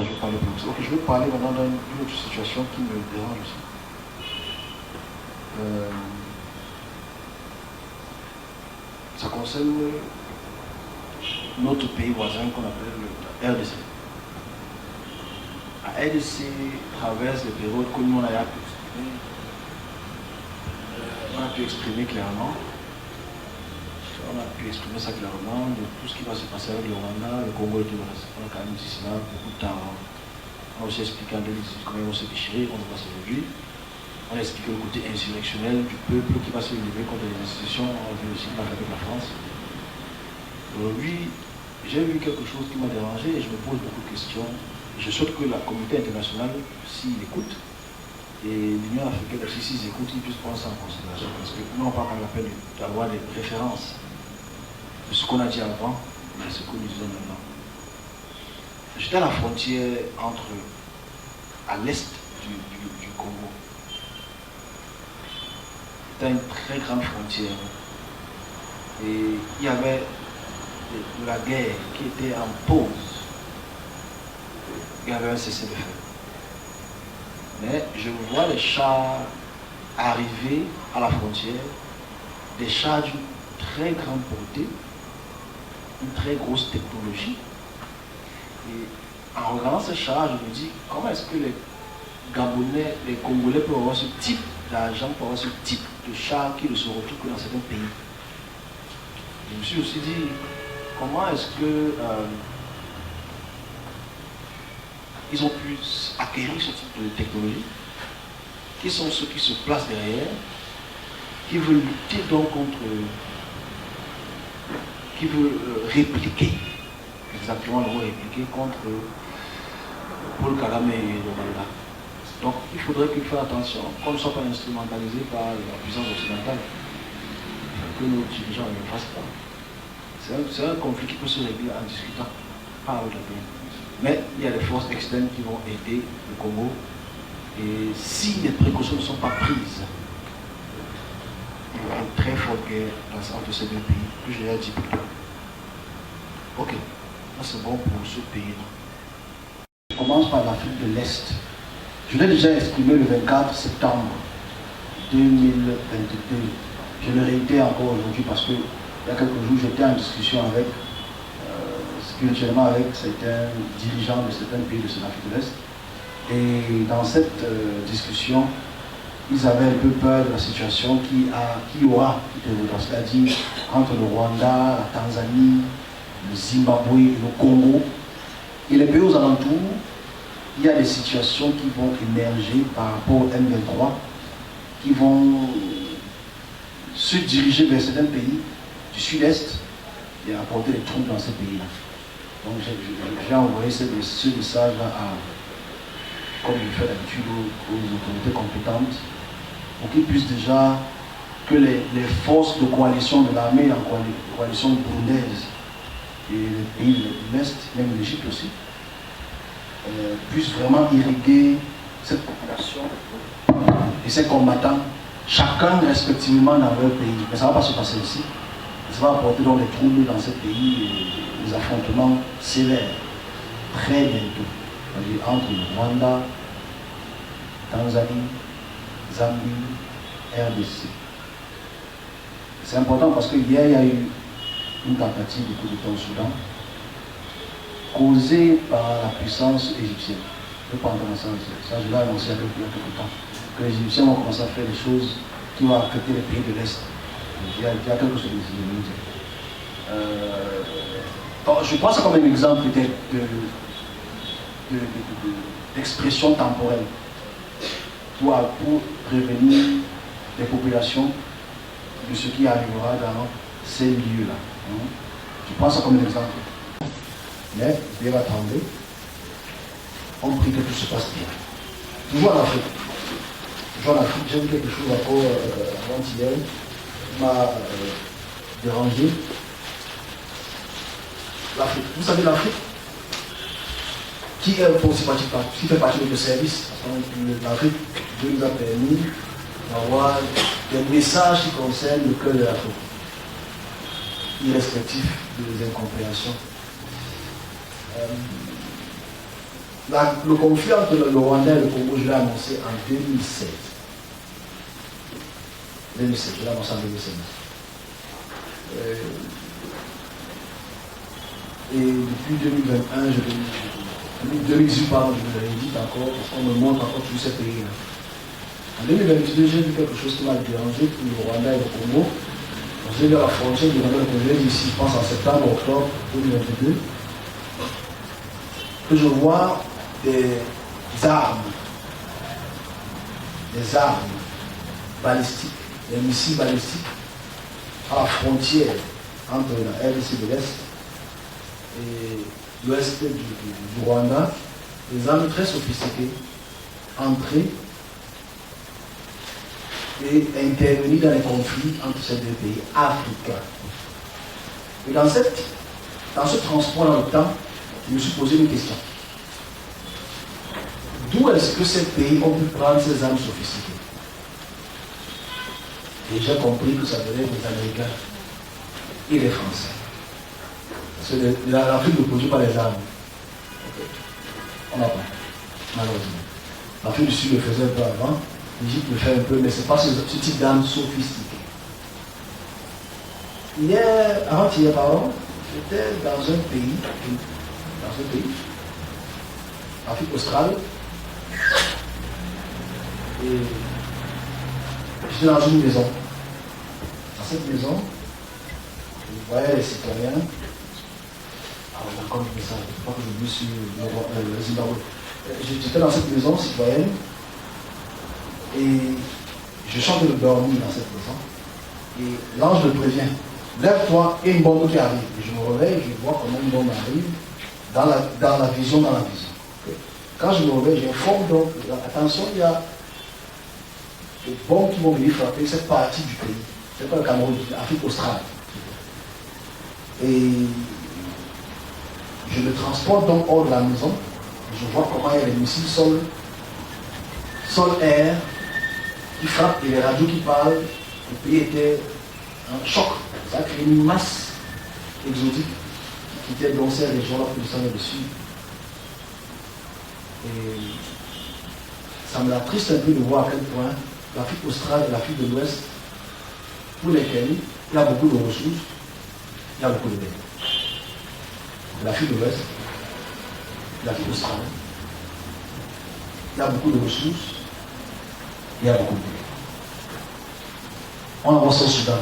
je vais parler de ça. Ok, je vais parler maintenant d'une autre situation qui me dérange aussi. Ça concerne notre pays voisin qu'on appelle le RDC. La RDC traverse les périodes que nous on a pu exprimer clairement. On a pu exprimer ça clairement de tout ce qui va se passer avec le Rwanda, le Congo et tout le reste. On a quand même dit cela beaucoup de temps. On a aussi expliqué en 2018 comment ils vont se déchirer, on le passe aujourd'hui. On a expliqué le côté insurrectionnel du peuple qui va se lever contre les institutions, on a vu aussi avec la France. Aujourd'hui, j'ai vu quelque chose qui m'a dérangé et je me pose beaucoup de questions. Je souhaite que la communauté internationale, s'il écoute, et l'Union africaine aussi, s'ils écoutent, ils puissent prendre ça en considération. Parce que nous, on parle qu'on appelle d'avoir des références de ce qu'on a dit avant et ce que nous disons maintenant. J'étais à la frontière à l'est du Congo. C'était une très grande frontière. Et il y avait la guerre qui était en pause. Il y avait un cessez-le-feu. Mais je vois les chars arriver à la frontière, des chars d'une très grande portée, une très grosse technologie. Et en regardant ces chars, je me dis, comment est-ce que les Gabonais, les Congolais peuvent avoir ce type d'argent, peuvent avoir ce type de chars qui ne se retrouvent que dans certains pays. Je me suis aussi dit, comment est-ce que ils ont pu acquérir ce type de technologie, qui sont ceux qui se placent derrière, qui veulent lutter donc contre, qui veulent répliquer, exactement le mot répliquer contre Paul Kagame et le Rwanda. Donc il faudrait qu'il fasse attention, qu'on ne soit pas instrumentalisé par la puissance occidentale, que nos dirigeants ne le fassent pas. C'est un conflit qui peut se régler en discutant, pas avec la paix. Mais il y a des forces externes qui vont aider le Congo. Et si les précautions ne sont pas prises, il y aura une très forte guerre entre ces deux pays, que j'ai déjà dit plus tôt. Ok, ça c'est bon pour ce pays-là. Je commence par l'Afrique de l'Est. Je l'ai déjà exprimé le 24 septembre 2022. Je le réitère encore aujourd'hui parce qu'il y a quelques jours, j'étais en discussion avec spirituellement avec certains dirigeants de certains pays de l'Afrique de l'Est. Et dans cette discussion, ils avaient un peu peur de la situation qui aura, c'est-à-dire entre le Rwanda, la Tanzanie, le Zimbabwe, le Congo et les pays aux alentours. Il y a des situations qui vont émerger par rapport au M23, qui vont se diriger vers certains pays du sud-est et apporter des troupes dans ces pays-là. Donc j'ai envoyé ce message-là comme je le fais d'habitude aux autorités compétentes, pour qu'ils puissent déjà, que les forces de coalition de l'armée en coalition burundaise et les pays de l'Est, même l'Égypte aussi, puissent vraiment irriguer cette population et ces combattants, chacun respectivement dans leur pays. Mais ça ne va pas se passer ici. Ça va apporter donc des troubles dans ces pays et des affrontements sévères, très bientôt. C'est-à-dire entre le Rwanda, Tanzanie, Zambie, RDC. C'est important parce que hier, il y a eu une tentative de coup d'État au Soudan, causée par la puissance égyptienne. Je ne peux pas entendre ça, je l'ai annoncé il y a quelques temps, que les Égyptiens vont commencer à faire des choses qui vont affecter les pays de l'Est. Il y a quelque chose de je prends ça comme un exemple peut-être d'expression temporelle pour prévenir les populations de ce qui arrivera dans ces lieux-là. Je prends ça comme un exemple. Mais Dieu va trembler. On prie que tout se passe bien. Toujours en Afrique. Toujours en Afrique, j'ai vu quelque chose encore avant-hier qui m'a dérangé. L'Afrique. Vous savez l'Afrique qui fait partie de notre service. L'Afrique nous a permis d'avoir des messages qui concernent le cœur de l'Afrique, irrespectif des incompréhensions. Le conflit entre le Rwanda et le Congo, je l'ai annoncé en 2016. 2016, je l'ai annoncé en 2016. Et depuis 2021, 2018, pardon, je vous l'avais dit encore, parce qu'on me montre encore tous ces pays-là. En 2022, j'ai vu quelque chose qui m'a dérangé pour le Rwanda et le Congo. J'ai vu à la frontière du Rwanda et le Congo, ici, je pense en septembre, octobre 2022, que je vois des armes balistiques, des missiles balistiques à la frontière entre la RDC de l'Est et l'Ouest du Rwanda, des armes très sophistiquées, entrer et intervenir dans les conflits entre ces deux pays africains. Et dans ce transport dans le temps, je me suis posé une question. D'où est-ce que ces pays ont pu prendre ces armes sophistiquées? Et j'ai compris que ça venait des Américains et des Français. Parce que l'Afrique ne produit pas les armes. On n'a pas, malheureusement. L'Afrique du Sud le faisait un peu avant, l'Égypte le fait un peu, mais ce n'est pas ce type d'armes sophistiquées. Avant-hier, pardon, j'étais dans un pays, Afrique australe, et j'étais dans une maison. Dans cette maison, je voyais les citoyens. Alors j'ai encore dit ça, je ne sais pas que je suis sur le Zimbabwe. J'étais dans cette maison citoyenne et je chante de dormir dans cette maison. Et l'ange me prévient, lève-toi et une bombe qui arrive. Et je me réveille, je vois comment une bombe arrive dans la vision. Quand je me réveille, j'informe donc, attention, il y a des bombes qui vont venir frapper cette partie du pays. C'est pas le Cameroun, l'Afrique australe. Et je me transporte donc hors de la maison. Je vois comment il y a des missiles sol-air qui frappent et les radios qui parlent. Le pays était en choc. Ça a créé une masse exotique qui quittait dans ces régions-là pour descendre dessus. Et ça me attriste un peu de voir à quel point l'Afrique australe et l'Afrique de l'Ouest, pour lesquelles il y a beaucoup de ressources, il y a beaucoup de dégâts. L'Afrique de l'Ouest, l'Afrique australe, il y a beaucoup de ressources, il y a beaucoup de dégâts. On avance au Soudan.